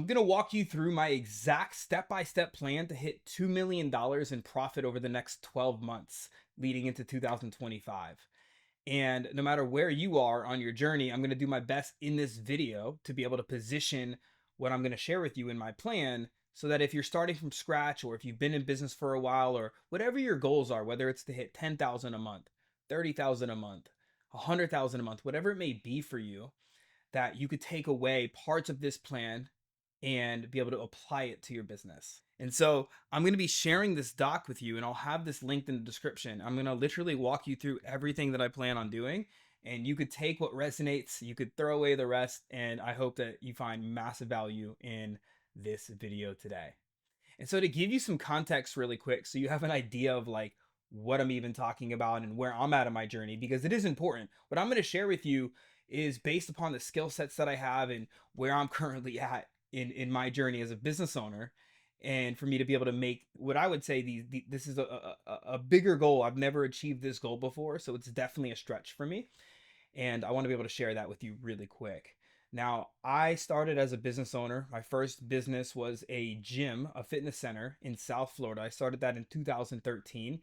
going to walk you through my exact step-by-step plan to hit $2 million in profit over the next 12 months leading into 2025. And no matter where you are on your journey, I'm going to do my best in this video to be able to position what I'm going to share with you in my plan so that if you're starting from scratch or if you've been in business for a while or whatever your goals are, whether it's to hit 10,000 a month, 30,000 a month, 100,000 a month, whatever it may be for you, that you could take away parts of this plan and be able to apply it to your business. And so I'm going to be sharing this doc with you, and I'll have this linked in the description. I'm going to literally walk you through everything that I plan on doing, and you could take what resonates, you could throw away the rest, and I hope that you find massive value in this video today. And so to give you some context really quick, so you have an idea of like what I'm even talking about and where I'm at in my journey, because it is important. What I'm going to share with you is based upon the skill sets that I have and where I'm currently at in my journey as a business owner. And for me to be able to make what I would say this is a bigger goal. I've never achieved this goal before, so it's definitely a stretch for me. And I want to be able to share that with you really quick. Now, I started as a business owner. My first business was a gym, a fitness center in South Florida. I started that in 2013,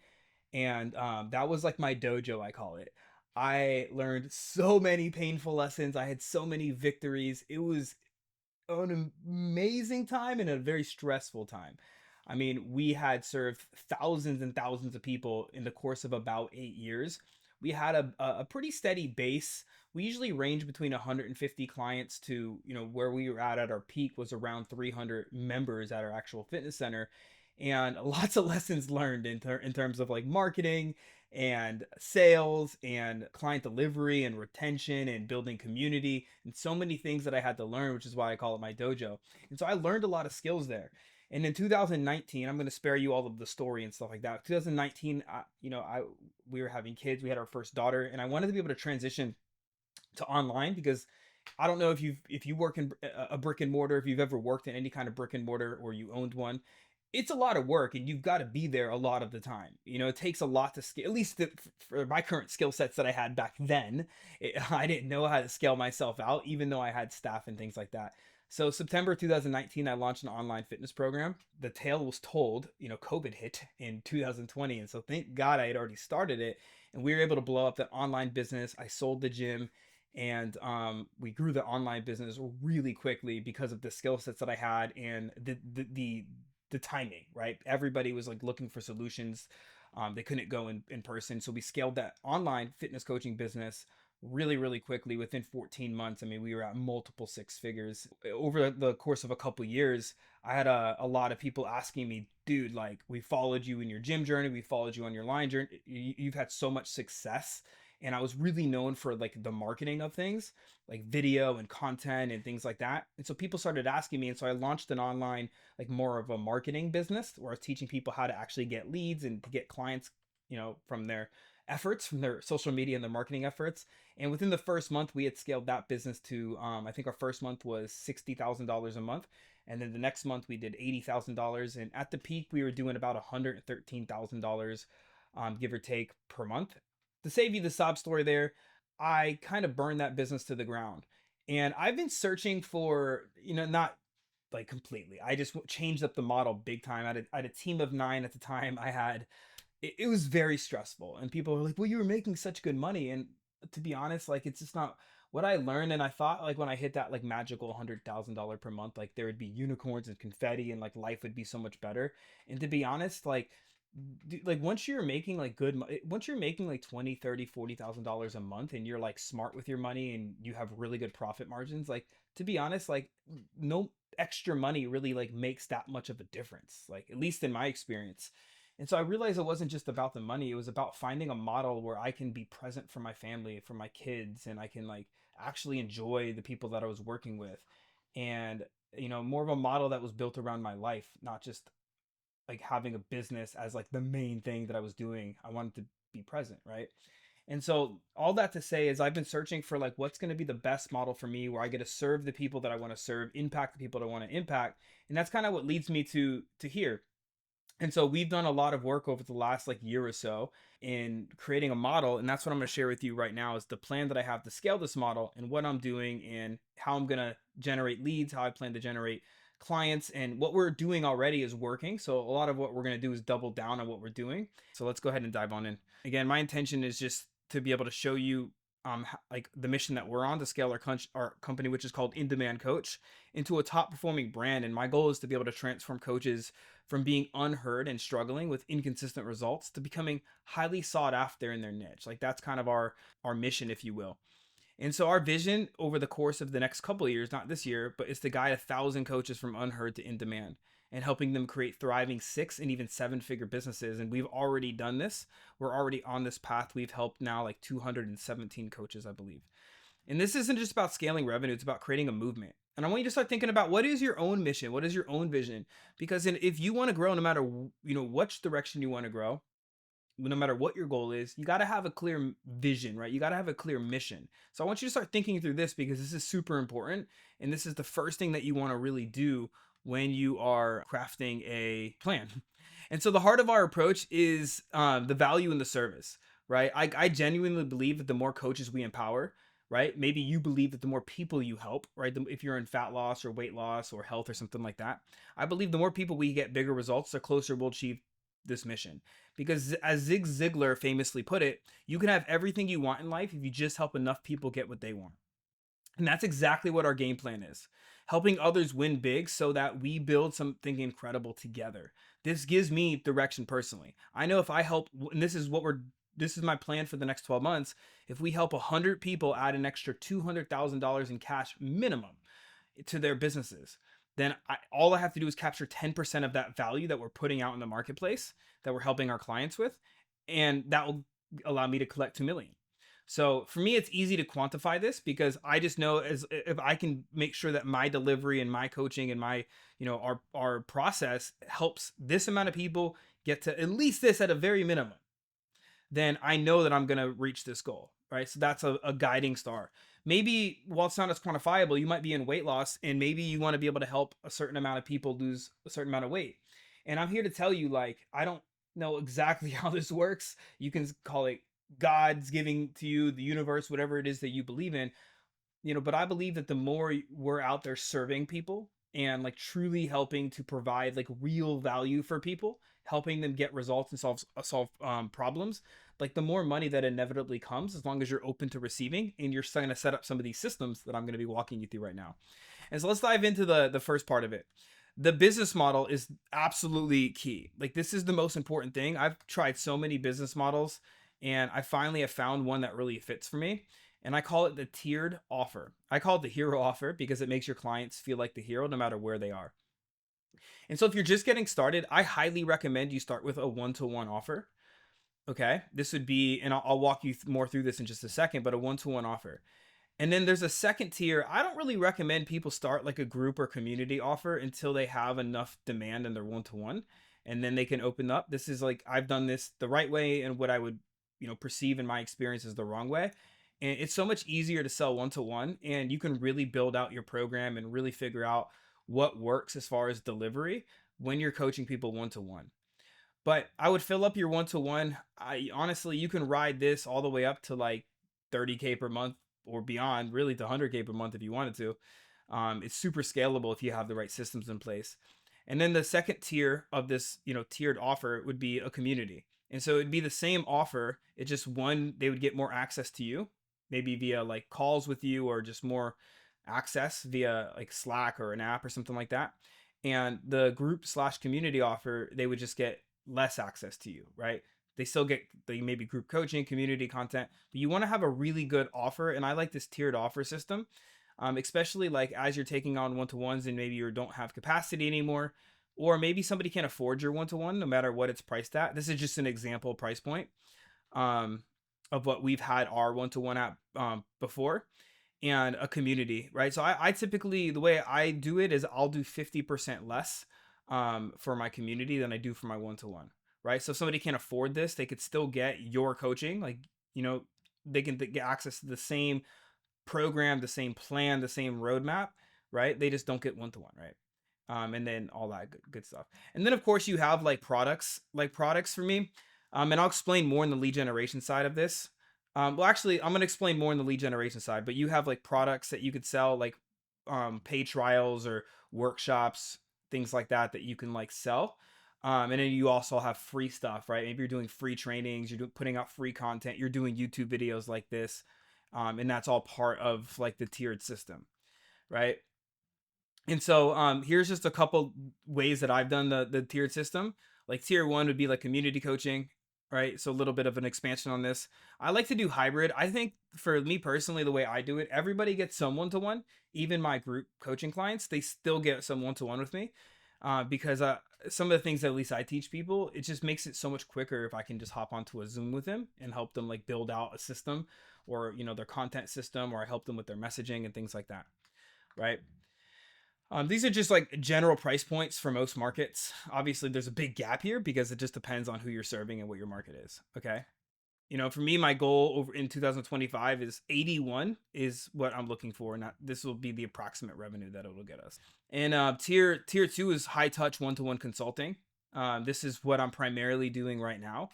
and that was like my dojo, I call it. I learned so many painful lessons. I had so many victories. It was an amazing time and a very stressful time. I mean, we had served thousands and thousands of people in the course of about 8 years. We had a pretty steady base. We usually range between 150 clients to, where we were at our peak was around 300 members at our actual fitness center. And lots of lessons learned in terms of like marketing and sales and client delivery and retention and building community and so many things that I had to learn, which is why I call it my dojo. And so I learned a lot of skills there. And in 2019, I'm going to spare you all of the story and stuff like that. 2019, we were having kids. We had our first daughter, and I wanted to be able to transition to online because I don't know if you work in a brick and mortar, if you've ever worked in any kind of brick and mortar or you owned one. It's a lot of work and you've got to be there a lot of the time. It takes a lot to scale, at least for my current skill sets that I had back then. I didn't know how to scale myself out, even though I had staff and things like that. So September 2019, I launched an online fitness program. The tale was told, COVID hit in 2020. And so thank God I had already started it and we were able to blow up that online business. I sold the gym and we grew the online business really quickly because of the skill sets that I had and the timing, right? Everybody was like looking for solutions. They couldn't go in person. So we scaled that online fitness coaching business really, really quickly within 14 months. I mean, we were at multiple six figures. Over the course of a couple years, I had a lot of people asking me, dude, like we followed you in your gym journey. We followed you on your line journey. You've had so much success. And I was really known for like the marketing of things like video and content and things like that. And so people started asking me. And so I launched an online, like more of a marketing business where I was teaching people how to actually get leads and to get clients, from their efforts, from their social media and their marketing efforts. And within the first month, we had scaled that business to, I think our first month was $60,000 a month. And then the next month we did $80,000. And at the peak, we were doing about $113,000, give or take per month. To save you the sob story there, I kind of burned that business to the ground. And I've been searching for, not like completely. I just changed up the model big time. I had a team of 9 at the time. It was very stressful. And people were like, well, you were making such good money. And to be honest, like, it's just not what I learned. And I thought like when I hit that like magical $100,000 per month, like there would be unicorns and confetti and like life would be so much better. And to be honest, like, like once you're making like once you're making like 20, 30, $40,000 a month and you're like smart with your money and you have really good profit margins, like to be honest, like no extra money really like makes that much of a difference, like at least in my experience. And so I realized it wasn't just about the money, it was about finding a model where I can be present for my family, for my kids, and I can like actually enjoy the people that I was working with. And more of a model that was built around my life, not just like having a business as like the main thing that I was doing. I wanted to be present, right? And so all that to say is I've been searching for like what's going to be the best model for me where I get to serve the people that I want to serve, impact the people that I want to impact. And that's kind of what leads me to here. And so we've done a lot of work over the last like year or so in creating a model. And that's what I'm going to share with you right now is the plan that I have to scale this model and what I'm doing and how I'm going to generate leads, how I plan to generate clients, and what we're doing already is working. So a lot of what we're going to do is double down on what we're doing. So let's go ahead and dive on in. Again, my intention is just to be able to show you like the mission that we're on to scale our company, which is called In Demand Coach, into a top performing brand. And my goal is to be able to transform coaches from being unheard and struggling with inconsistent results to becoming highly sought after in their niche. Like that's kind of our mission, if you will. And so our vision over the course of the next couple of years, not this year, but is to guide 1,000 coaches from unheard to in demand and helping them create thriving 6 and even 7-figure businesses. And we've already done this. We're already on this path. We've helped now like 217 coaches, I believe. And this isn't just about scaling revenue, it's about creating a movement. And I want you to start thinking about what is your own mission? What is your own vision? Because if you want to grow, no matter which direction you want to grow, no matter what your goal is, you got to have a clear vision, right? You got to have a clear mission. So I want you to start thinking through this because this is super important. And this is the first thing that you want to really do when you are crafting a plan. And so the heart of our approach is the value in the service, right? I genuinely believe that the more coaches we empower, right? Maybe you believe that the more people you help, right? If you're in fat loss or weight loss or health or something like that, I believe the more people we get bigger results, the closer we'll achieve this mission. Because as Zig Ziglar famously put it, you can have everything you want in life if you just help enough people get what they want. And that's exactly what our game plan is. Helping others win big so that we build something incredible together. This gives me direction personally. I know if I help, and this is my plan for the next 12 months. If we help 100 people add an extra $200,000 in cash minimum to their businesses, then all I have to do is capture 10% of that value that we're putting out in the marketplace that we're helping our clients with. And that will allow me to collect 2 million. So for me, it's easy to quantify this because I just know as if I can make sure that my delivery and my coaching and my, our process helps this amount of people get to at least this at a very minimum, then I know that I'm going to reach this goal, right? So that's a guiding star. Maybe while it's not as quantifiable, you might be in weight loss and maybe you want to be able to help a certain amount of people lose a certain amount of weight. And I'm here to tell you, like, I don't know exactly how this works. You can call it God's giving to you, the universe, whatever it is that you believe in, but I believe that the more we're out there serving people and like truly helping to provide like real value for people, helping them get results and solve problems, like the more money that inevitably comes as long as you're open to receiving and you're starting to set up some of these systems that I'm going to be walking you through right now. And so let's dive into the first part of it. The business model is absolutely key. Like this is the most important thing. I've tried so many business models and I finally have found one that really fits for me. And I call it the tiered offer. I call it the hero offer because it makes your clients feel like the hero no matter where they are. And so if you're just getting started, I highly recommend you start with a one-to-one offer. Okay. This would be, and I'll walk you more through this in just a second, but a one-to-one offer. And then there's a second tier. I don't really recommend people start like a group or community offer until they have enough demand in their one-to-one. And then they can open up. This is like, I've done this the right way and what I would, perceive in my experience is the wrong way. And it's so much easier to sell one-to-one and you can really build out your program and really figure out what works as far as delivery when you're coaching people one-to-one. But I would fill up your one-to-one. I honestly, you can ride this all the way up to like 30K per month or beyond, really to 100K per month if you wanted to. It's super scalable if you have the right systems in place. And then the second tier of this, tiered offer would be a community. And so it'd be the same offer. It just they would get more access to you, maybe via like calls with you or just more access via like Slack or an app or something like that. And the group/community offer, they would just get less access to you, right? They still get the maybe group coaching, community content, but you want to have a really good offer. And I like this tiered offer system, especially like as you're taking on one-to-ones and maybe you don't have capacity anymore, or maybe somebody can't afford your one-to-one no matter what it's priced at. This is just an example price point of what we've had our one-to-one at before, and a community, right? So I typically, the way I do it is I'll do 50% less for my community than I do for my one-to-one, right? So if somebody can't afford this, they could still get your coaching. Like, they can get access to the same program, the same plan, the same roadmap, right? They just don't get one-to-one, right? And then all that good stuff. And then of course you have like products for me. And I'll explain more in the lead generation side of this. Well, actually, I'm going to explain more in the lead generation side, but you have like products that you could sell, like paid trials or workshops, things like that that you can like sell. And then you also have free stuff, right? Maybe you're doing free trainings, putting out free content, you're doing YouTube videos like this, and that's all part of like the tiered system, right? And so here's just a couple ways that I've done the tiered system. Like tier one would be like community coaching, right? So a little bit of an expansion on this. I like to do hybrid. I think for me personally, the way I do it, everybody gets some one to one. Even my group coaching clients, they still get some one to one with me, because some of the things that at least I teach people, it just makes it so much quicker if I can just hop onto a Zoom with them and help them like build out a system, or their content system, or I help them with their messaging and things like that, right? These are just like general price points for most markets. Obviously, there's a big gap here because it just depends on who you're serving and what your market is. Okay. For me, my goal over in 2025 is 81 is what I'm looking for. Not this will be the approximate revenue that it'll get us. And tier two is high touch one-to-one consulting. This is what I'm primarily doing right now.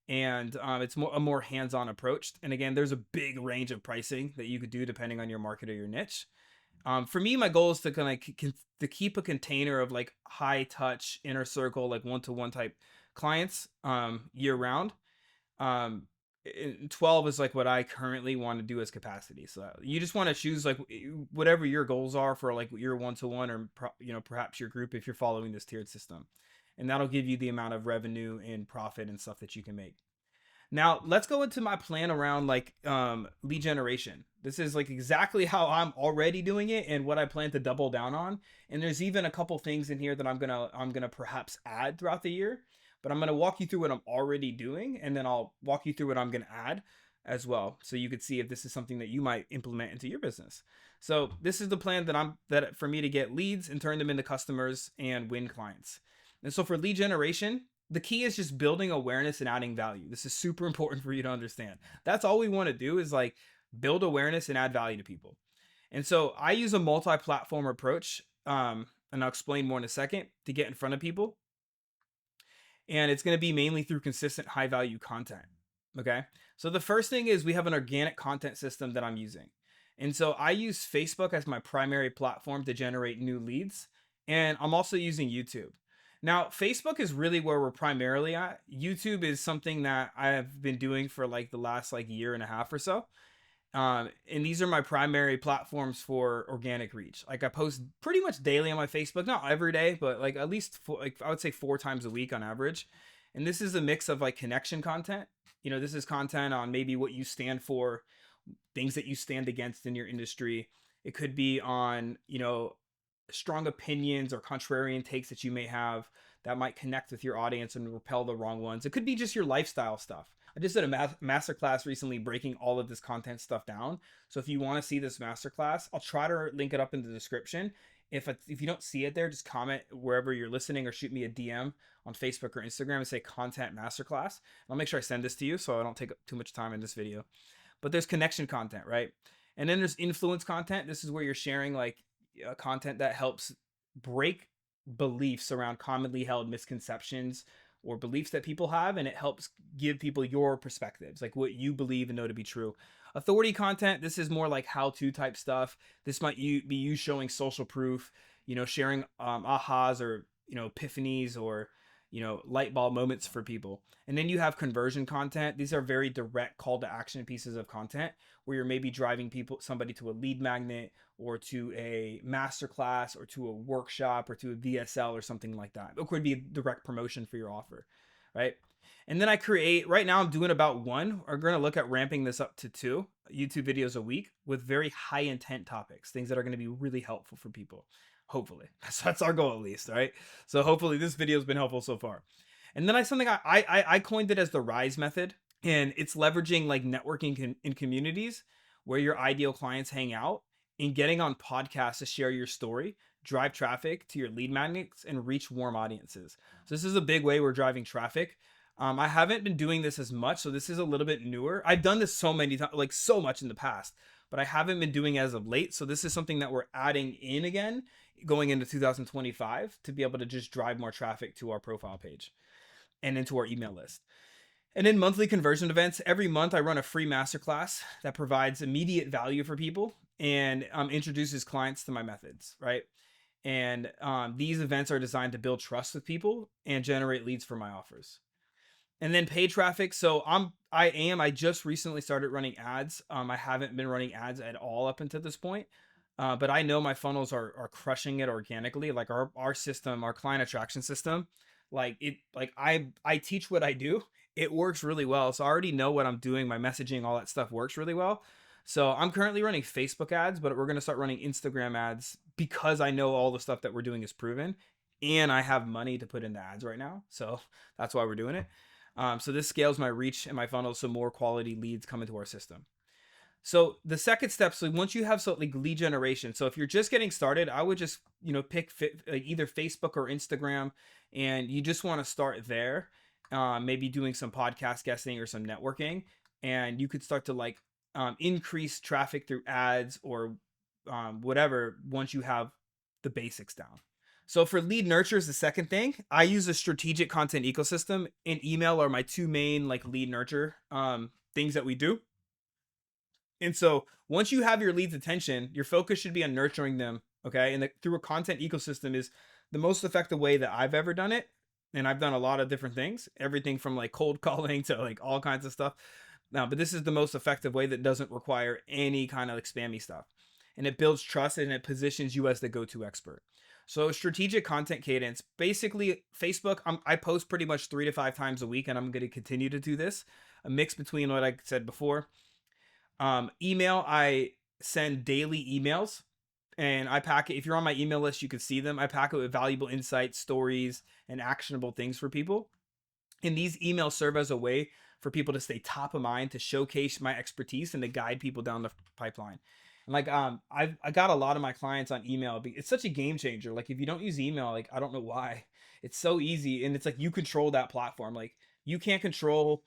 And it's a more hands-on approach. And again, there's a big range of pricing that you could do depending on your market or your niche. For me, my goal is to kind of to keep a container of like high touch inner circle, like one-to-one type clients year round. 12 is like what I currently want to do as capacity. So you just want to choose like whatever your goals are for like your one-to-one, or perhaps your group if you're following this tiered system, and that'll give you the amount of revenue and profit and stuff that you can make. Now let's go into my plan around like lead generation. This is like exactly how I'm already doing it and what I plan to double down on. And there's even a couple things in here that I'm gonna perhaps add throughout the year. But I'm gonna walk you through what I'm already doing, and then I'll walk you through what I'm gonna add as well, so you could see if this is something that you might implement into your business. So this is the plan that for me to get leads and turn them into customers and win clients. And so for lead generation, the key is just building awareness and adding value. This is super important for you to understand. That's all we want to do is like build awareness and add value to people. And so I use a multi-platform approach, and I'll explain more in a second, to get in front of people. And it's going to be mainly through consistent high value content. Okay. So the first thing is we have an organic content system that I'm using. And so I use Facebook as my primary platform to generate new leads. And I'm also using YouTube. Now, Facebook is really where we're primarily at. YouTube is something that I have been doing for like the last like year and a half or so. And these are my primary platforms for organic reach. Like I post pretty much daily on my Facebook, not every day, but like at least I would say 4 times a week on average. And this is a mix of like connection content. This is content on maybe what you stand for, things that you stand against in your industry. It could be on, strong opinions or contrarian takes that you may have that might connect with your audience and repel the wrong ones. It could be just your lifestyle stuff. I just did a masterclass recently breaking all of this content stuff down. So if you want to see this masterclass, I'll try to link it up in the description. If you don't see it there, just comment wherever you're listening or shoot me a DM on Facebook or Instagram and say content masterclass. And I'll make sure I send this to you so I don't take up too much time in this video. But there's connection content, right? And then there's influence content. This is where you're sharing like content that helps break beliefs around commonly held misconceptions or beliefs that people have, and it helps give people your perspectives, like what you believe and know to be true. Authority content, this is more like how-to type stuff. This might be you showing social proof, sharing ahas or epiphanies or light bulb moments for people. And then you have conversion content. These are very direct call to action pieces of content where you're maybe driving somebody to a lead magnet or to a masterclass or to a workshop or to a VSL or something like that. It could be a direct promotion for your offer, right? And then right now I'm doing about 1. We're going to look at ramping this up to 2 YouTube videos a week with very high intent topics, things that are going to be really helpful for people. Hopefully that's our goal at least. Right. So hopefully this video has been helpful so far. And then I coined it as the RISE method, and it's leveraging like networking in communities where your ideal clients hang out and getting on podcasts to share your story, drive traffic to your lead magnets and reach warm audiences. So this is a big way we're driving traffic. I haven't been doing this as much, so this is a little bit newer. I've done this so many times, like so much in the past, but I haven't been doing as of late. So this is something that we're adding in again going into 2025 to be able to just drive more traffic to our profile page and into our email list. And in monthly conversion events, every month I run a free masterclass that provides immediate value for people and introduces clients to my methods, right? And these events are designed to build trust with people and generate leads for my offers. And then paid traffic. So I just recently started running ads. I haven't been running ads at all up until this point. But I know my funnels are crushing it organically. Like our system, our client attraction system, I teach what I do. It works really well. So I already know what I'm doing. My messaging, all that stuff works really well. So I'm currently running Facebook ads, but we're gonna start running Instagram ads because I know all the stuff that we're doing is proven, and I have money to put into ads right now. So that's why we're doing it. So this scales my reach and my funnel, so more quality leads come into our system. So the second step, so once you have like lead generation, so if you're just getting started, I would just pick either Facebook or Instagram, and you just want to start there. Maybe doing some podcast guesting or some networking, and you could start to like increase traffic through ads or whatever once you have the basics down. So for lead nurture is the second thing. I use a strategic content ecosystem, and email are my two main like lead nurture things that we do. And so once you have your leads attention, your focus should be on nurturing them. Okay. And through a content ecosystem is the most effective way that I've ever done it. And I've done a lot of different things, everything from like cold calling to like all kinds of stuff. Now, but this is the most effective way that doesn't require any kind of like spammy stuff. And it builds trust and it positions you as the go-to expert. So strategic content cadence, basically Facebook, I post pretty much 3 to 5 times a week, and I'm going to continue to do this. A mix between what I said before. Email, I send daily emails, and I pack it. If you're on my email list, you can see them. I pack it with valuable insights, stories, and actionable things for people. And these emails serve as a way for people to stay top of mind, to showcase my expertise, and to guide people down the pipeline. And like I got a lot of my clients on email. It's such a game changer. Like if you don't use email, like I don't know why. It's so easy, and it's like you control that platform. Like you can't control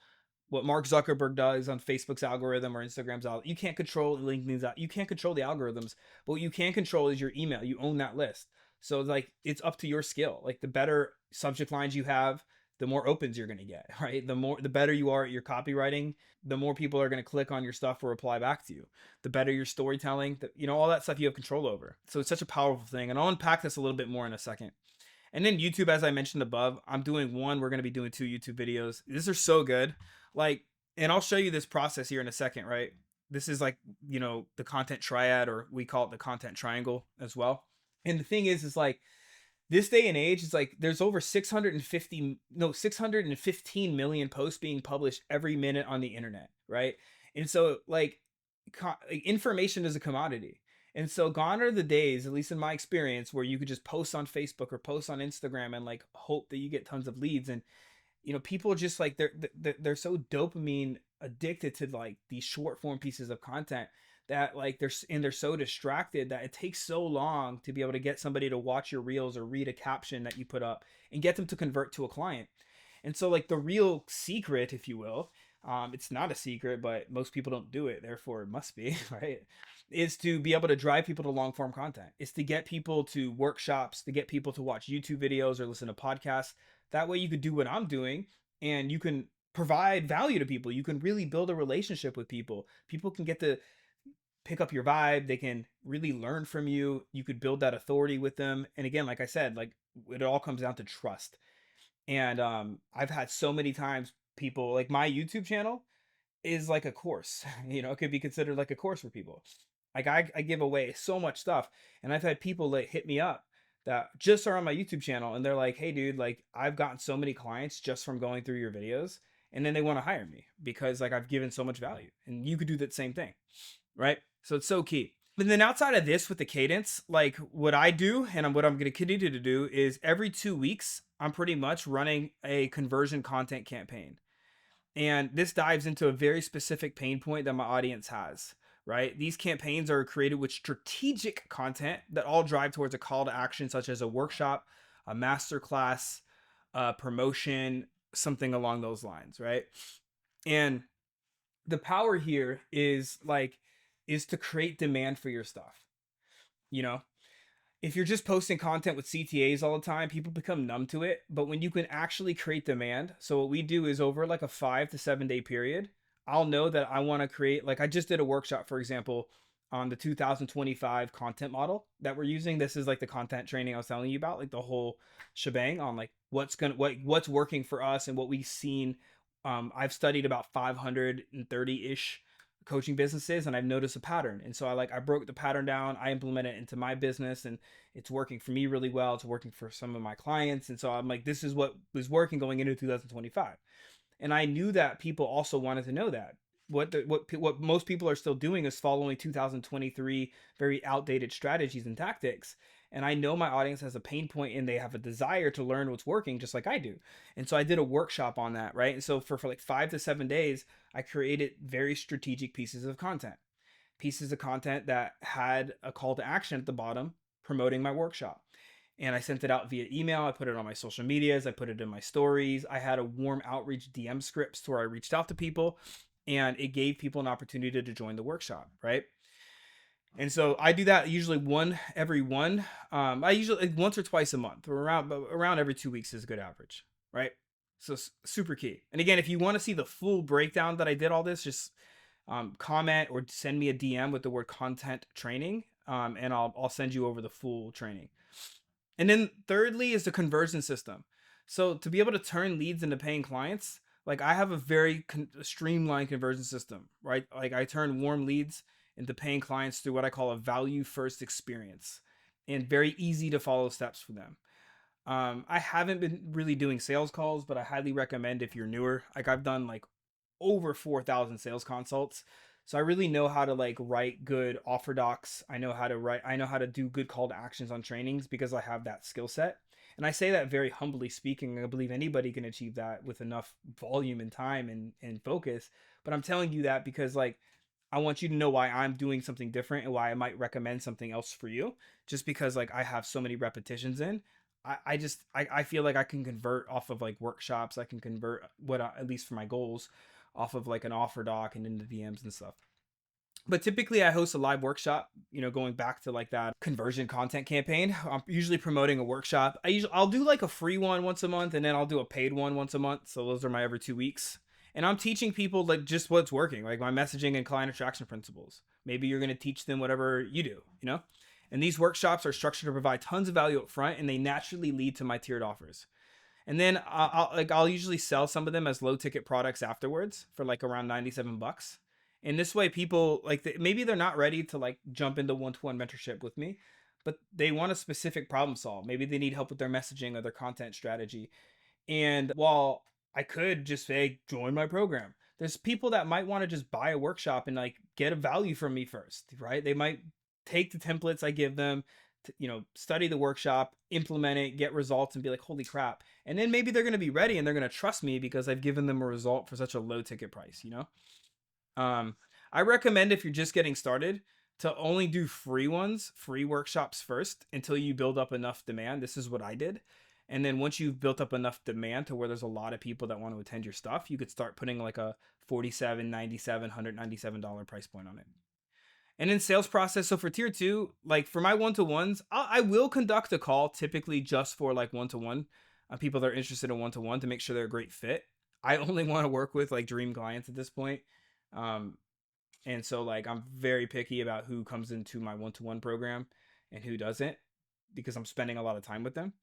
what Mark Zuckerberg does on Facebook's algorithm or Instagram's algorithm. You can't control LinkedIn's. You can't control the algorithms, but what you can control is your email. You own that list. So like it's up to your skill. Like the better subject lines you have, the more opens you're going to get, right? The better you are at your copywriting, the more people are going to click on your stuff or reply back to you. The better your storytelling, all that stuff you have control over. So it's such a powerful thing. And I'll unpack this a little bit more in a second. And then YouTube, as I mentioned above, I'm doing one. We're going to be doing 2 YouTube videos. These are so good. Like, and I'll show you this process here in a second, right? This is like, the content triad, or we call it the content triangle as well. And the thing is like, this day and age, it's like there's over 615 million posts being published every minute on the internet, right? And so like information is a commodity. And so gone are the days, at least in my experience, where you could just post on Facebook or post on Instagram and like hope that you get tons of leads. And people just like they're so dopamine addicted to like these short form pieces of content that like they're so distracted that it takes so long to be able to get somebody to watch your reels or read a caption that you put up and get them to convert to a client. And so like the real secret, if you will, it's not a secret, but most people don't do it, therefore it must be, right? Is to be able to drive people to long form content. It's to get people to workshops, to get people to watch YouTube videos or listen to podcasts. That way you could do what I'm doing, and you can provide value to people. You can really build a relationship with people. People can get to pick up your vibe. They can really learn from you. You could build that authority with them. And again, like I said, like it all comes down to trust. And I've had so many times people like my YouTube channel is like a course. It could be considered like a course for people. Like I give away so much stuff, and I've had people that hit me up that just are on my YouTube channel, and they're like, "Hey, dude, like I've gotten so many clients just from going through your videos," and then they want to hire me because like I've given so much value, and you could do that same thing, right? So it's so key. But then outside of this with the cadence, like what I do and what I'm going to continue to do is every 2 weeks, I'm pretty much running a conversion content campaign. And this dives into a very specific pain point that my audience has, right? These campaigns are created with strategic content that all drive towards a call to action, such as a workshop, a masterclass, a promotion, something along those lines, right? And the power here is to create demand for your stuff. If you're just posting content with CTAs all the time, people become numb to it. But when you can actually create demand, so what we do is over like a 5 to 7 day period, I'll know that I want to create, like I just did a workshop, for example, on the 2025 content model that we're using. This is like the content training I was telling you about, like the whole shebang on like what's working for us and what we've seen. I've studied about 530-ish coaching businesses, and I've noticed a pattern. And so I broke the pattern down, I implement it into my business, and it's working for me really well. It's working for some of my clients. And so I'm like, this is what was working going into 2025. And I knew that people also wanted to know that. What most people are still doing is following 2023 very outdated strategies and tactics. And I know my audience has a pain point and they have a desire to learn what's working just like I do. And so I did a workshop on that, right? And so for like 5 to 7 days, I created very strategic pieces of content that had a call to action at the bottom promoting my workshop. And I sent it out via email. I put it on my social medias. I put it in my stories. I had a warm outreach DM scripts where I reached out to people, and it gave people an opportunity to join the workshop, right? And so I do that usually one every one. I usually once or twice a month, or around every 2 weeks is a good average, right? So super key. And again, if you want to see the full breakdown that I did all this, just comment or send me a DM with the word content training, and I'll send you over the full training. And then thirdly is the conversion system. So to be able to turn leads into paying clients, like I have a very streamlined conversion system, right? Like I turn warm leads into paying clients through what I call a value first experience, and very easy to follow steps for them. I haven't been really doing sales calls, but I highly recommend if you're newer. Like I've done like over 4,000 sales consults. So I really know how to like write good offer docs. I know how to do good call to actions on trainings because I have that skill set. And I say that very humbly speaking. I believe anybody can achieve that with enough volume and time and focus. But I'm telling you that because like I want you to know why I'm doing something different and why I might recommend something else for you. Just because like I have so many repetitions in. I feel like I can convert off of like workshops. I can convert at least for my goals off of like an offer doc and into DMs and stuff. But typically I host a live workshop, going back to like that conversion content campaign. I'm usually promoting a workshop. I'll do like a free one once a month, and then I'll do a paid one once a month. So those are my every 2 weeks. And I'm teaching people like just what's working, like my messaging and client attraction principles. Maybe you're going to teach them whatever you do. And these workshops are structured to provide tons of value up front, and they naturally lead to my tiered offers. And then I'll usually sell some of them as low ticket products afterwards for like around $97. And this way people like maybe they're not ready to like jump into one-to-one mentorship with me, but they want a specific problem solve. Maybe they need help with their messaging or their content strategy. And while I could just say join my program, there's people that might want to just buy a workshop and like get a value from me first, right? They might take the templates I give them, study the workshop, implement it, get results, and be like, holy crap. And then maybe they're going to be ready and they're going to trust me because I've given them a result for such a low ticket price. I recommend if you're just getting started to only do free workshops first until you build up enough demand. This is what I did. And then once you've built up enough demand to where there's a lot of people that want to attend your stuff, you could start putting like a $47, $97, $197 price point on it. And in sales process, so for tier 2, like for my one-to-ones, I will conduct a call typically just for like one-to-one people that are interested in one-to-one to make sure they're a great fit. I only want to work with like dream clients at this point. And so like I'm very picky about who comes into my one-to-one program and who doesn't, because I'm spending a lot of time with them.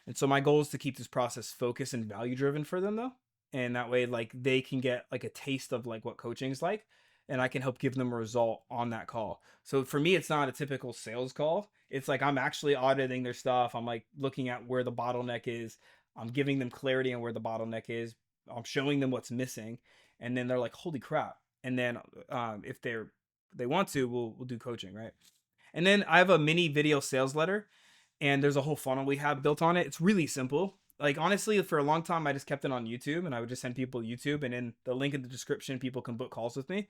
And so my goal is to keep this process focused and value driven for them though. And that way like they can get like a taste of like what coaching is like, and I can help give them a result on that call. So for me, it's not a typical sales call. It's like I'm actually auditing their stuff. I'm like looking at where the bottleneck is. I'm giving them clarity on where the bottleneck is. I'm showing them what's missing, and then they're like, "Holy crap!" And then if they want to, we'll do coaching, right? And then I have a mini video sales letter, and there's a whole funnel we have built on it. It's really simple. Like honestly, for a long time, I just kept it on YouTube, and I would just send people YouTube, and in the link in the description, people can book calls with me.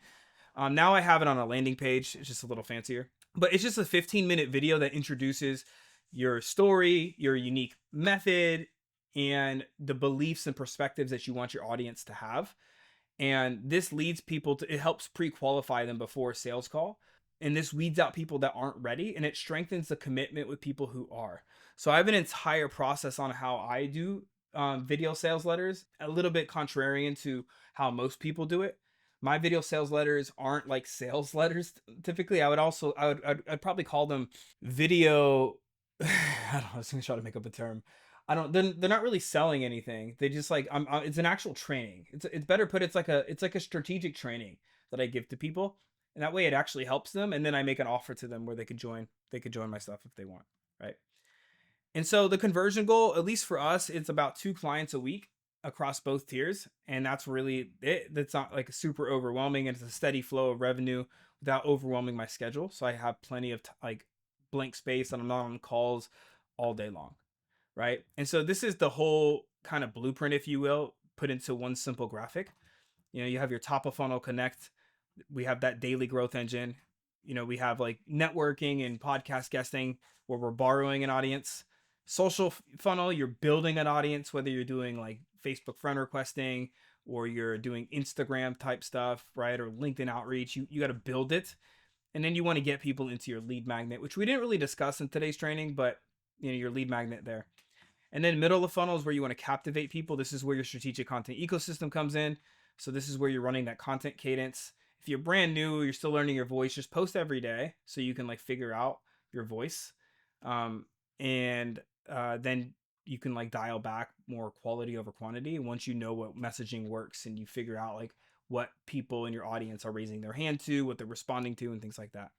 Now I have it on a landing page. It's just a little fancier, but it's just a 15-minute video that introduces your story, your unique method, and the beliefs and perspectives that you want your audience to have. And this leads people to, it helps pre-qualify them before a sales call. And this weeds out people that aren't ready, and it strengthens the commitment with people who are. So I have an entire process on how I do video sales letters, a little bit contrarian to how most people do it. My video sales letters aren't like sales letters typically. I'd probably call them video. I don't know. I was gonna try to make up a term. I don't. They're not really selling anything. They just like it's an actual training. It's better put. It's like a strategic training that I give to people, and that way it actually helps them. And then I make an offer to them where they could join. They could join my stuff if they want, right? And so the conversion goal, at least for us, it's about 2 clients a week across both tiers. And that's really it. That's not like super overwhelming. And it's a steady flow of revenue without overwhelming my schedule. So I have plenty of like blank space and I'm not on calls all day long. Right. And so this is the whole kind of blueprint, if you will, put into one simple graphic. You have your top of funnel connect. We have that daily growth engine. We have like networking and podcast guesting where we're borrowing an audience. Social funnel, you're building an audience, whether you're doing like Facebook friend requesting or you're doing Instagram type stuff, right? Or LinkedIn outreach. You got to build it. And then you want to get people into your lead magnet, which we didn't really discuss in today's training, but your lead magnet there. And then middle of the funnel is where you want to captivate people. This is where your strategic content ecosystem comes in. So this is where you're running that content cadence. If you're brand new, you're still learning your voice, just post every day so you can like figure out your voice. And then you can like dial back more quality over quantity. Once you know what messaging works and you figure out like what people in your audience are raising their hand to, what they're responding to, and things like that.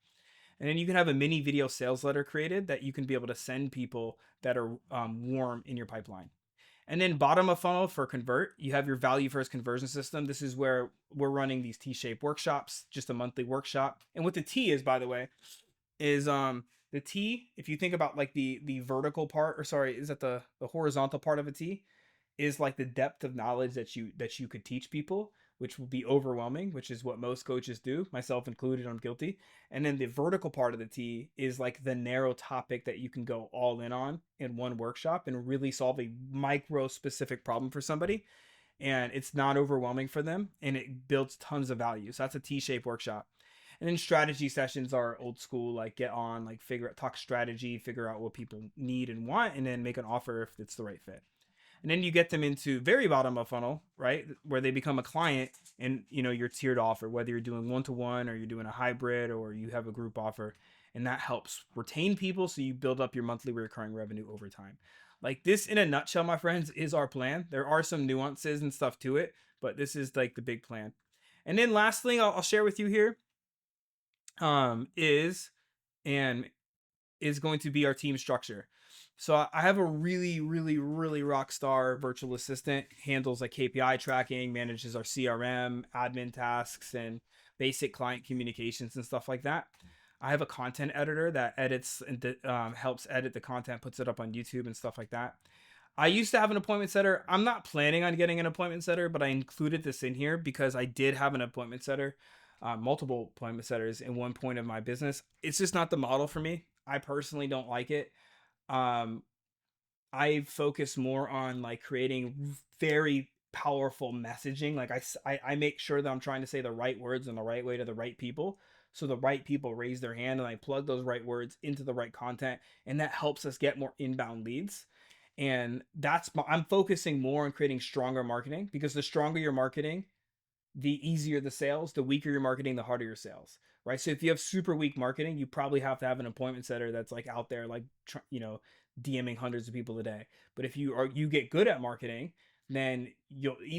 And then you can have a mini video sales letter created that you can be able to send people that are warm in your pipeline. And then bottom of funnel for convert, you have your value first conversion system. This is where we're running these T-shaped workshops, just a monthly workshop. And what the T is, by the way, is the T, if you think about like the vertical part, or sorry, is that the horizontal part of a T, is like the depth of knowledge that you could teach people, which will be overwhelming, which is what most coaches do, myself included. I'm guilty. And then the vertical part of the T is like the narrow topic that you can go all in on in one workshop and really solve a micro specific problem for somebody. And it's not overwhelming for them and it builds tons of value. So that's a T-shaped workshop. And then strategy sessions are old school, like get on, like talk strategy, figure out what people need and want, and then make an offer if it's the right fit. And then you get them into very bottom of funnel, right, where they become a client and your tiered offer, whether you're doing one-to-one or you're doing a hybrid or you have a group offer. And that helps retain people so you build up your monthly recurring revenue over time. Like this in a nutshell, my friends, is our plan. There are some nuances and stuff to it, but this is like the big plan. And then last thing I'll share with you here is going to be our team structure. So I have a really, really, really rock star virtual assistant, handles like KPI tracking, manages our CRM, admin tasks, and basic client communications and stuff like that. I have a content editor that edits and helps edit the content, puts it up on YouTube and stuff like that. I used to have an appointment setter. I'm not planning on getting an appointment setter, but I included this in here because I did have an appointment setter, multiple appointment setters in one point of my business. It's just not the model for me. I personally don't like it. I focus more on like creating very powerful messaging. Like I make sure that I'm trying to say the right words in the right way to the right people. So the right people raise their hand and I plug those right words into the right content. And that helps us get more inbound leads. And I'm focusing more on creating stronger marketing because the stronger your marketing, the easier the sales. The weaker your marketing, the harder your sales, right? So if you have super weak marketing, you probably have to have an appointment setter that's like out there, like, DMing hundreds of people a day. But if you get good at marketing, then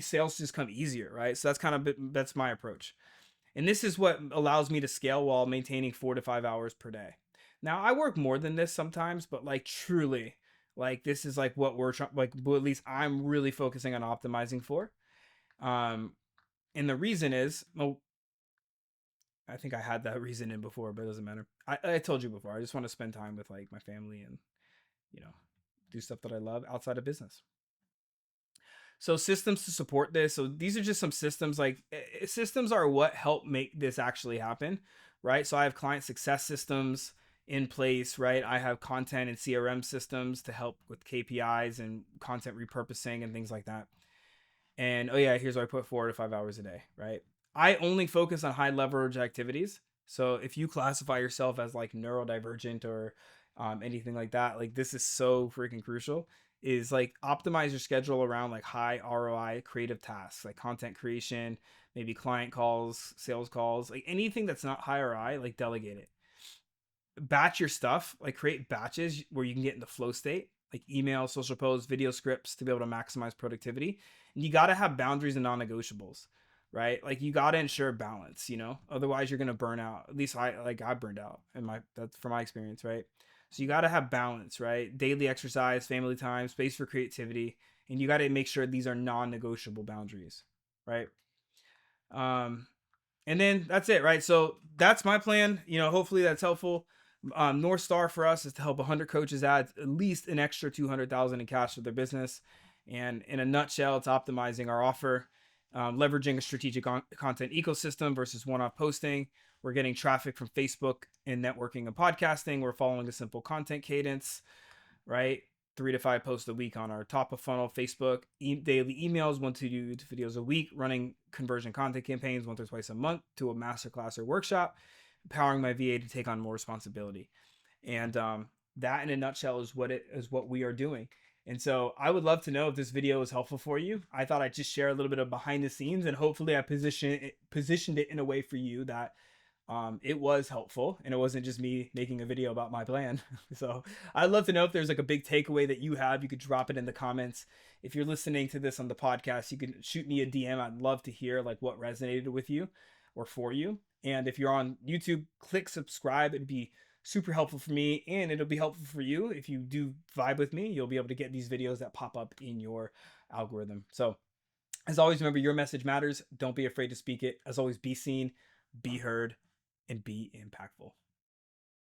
sales just come easier, right? So that's my approach. And this is what allows me to scale while maintaining 4 to 5 hours per day. Now I work more than this sometimes, but like truly, like this is like what we're trying, like, at least I'm really focusing on optimizing for. And the reason is, well, I think I had that reason in before, but it doesn't matter. I told you before, I just want to spend time with like my family and, do stuff that I love outside of business. So systems to support this. So these are just some systems. Like systems are what help make this actually happen, right? So I have client success systems in place, right? I have content and CRM systems to help with KPIs and content repurposing and things like that. And here's where I put 4 to 5 hours a day, right? I only focus on high leverage activities. So if you classify yourself as like neurodivergent or anything like that, like this is so freaking crucial. is like optimize your schedule around like high ROI creative tasks, like content creation, maybe client calls, sales calls, like anything that's not high ROI, like delegate it. Batch your stuff, like create batches where you can get in the flow state, like email, social posts, video scripts to be able to maximize productivity. And you got to have boundaries and non-negotiables, right? Like you got to ensure balance, you know, otherwise you're going to burn out. At least I burned out in that's from my experience, right? So you got to have balance, right? Daily exercise, family time, space for creativity, and you got to make sure these are non-negotiable boundaries, right? Um, and then that's it, right? So that's my plan. You know, hopefully that's helpful. North Star for us is to help 100 coaches add at least an extra 200,000 in cash to their business. And in a nutshell, it's optimizing our offer, leveraging a strategic content ecosystem versus one-off posting. We're getting traffic from Facebook and networking and podcasting. We're following a simple content cadence, right? 3 to 5 posts a week on our top of funnel Facebook, daily emails, 1 to 2 videos a week, running conversion content campaigns once or twice a month to a masterclass or workshop, empowering my VA to take on more responsibility. And that in a nutshell is what we are doing. And so I would love to know if this video was helpful for you. I thought I'd just share a little bit of behind the scenes, and hopefully I positioned it in a way for you that it was helpful and it wasn't just me making a video about my plan. So I'd love to know if there's like a big takeaway that you have. You could drop it in the comments. If you're listening to this on the podcast, you can shoot me a DM. I'd love to hear like what resonated with you or for you. And if you're on YouTube, click subscribe. It'd be super helpful for me, and it'll be helpful for you. If you do vibe with me, you'll be able to get these videos that pop up in your algorithm. So as always, remember, your message matters. Don't be afraid to speak it. As always, be seen, be heard, and be impactful.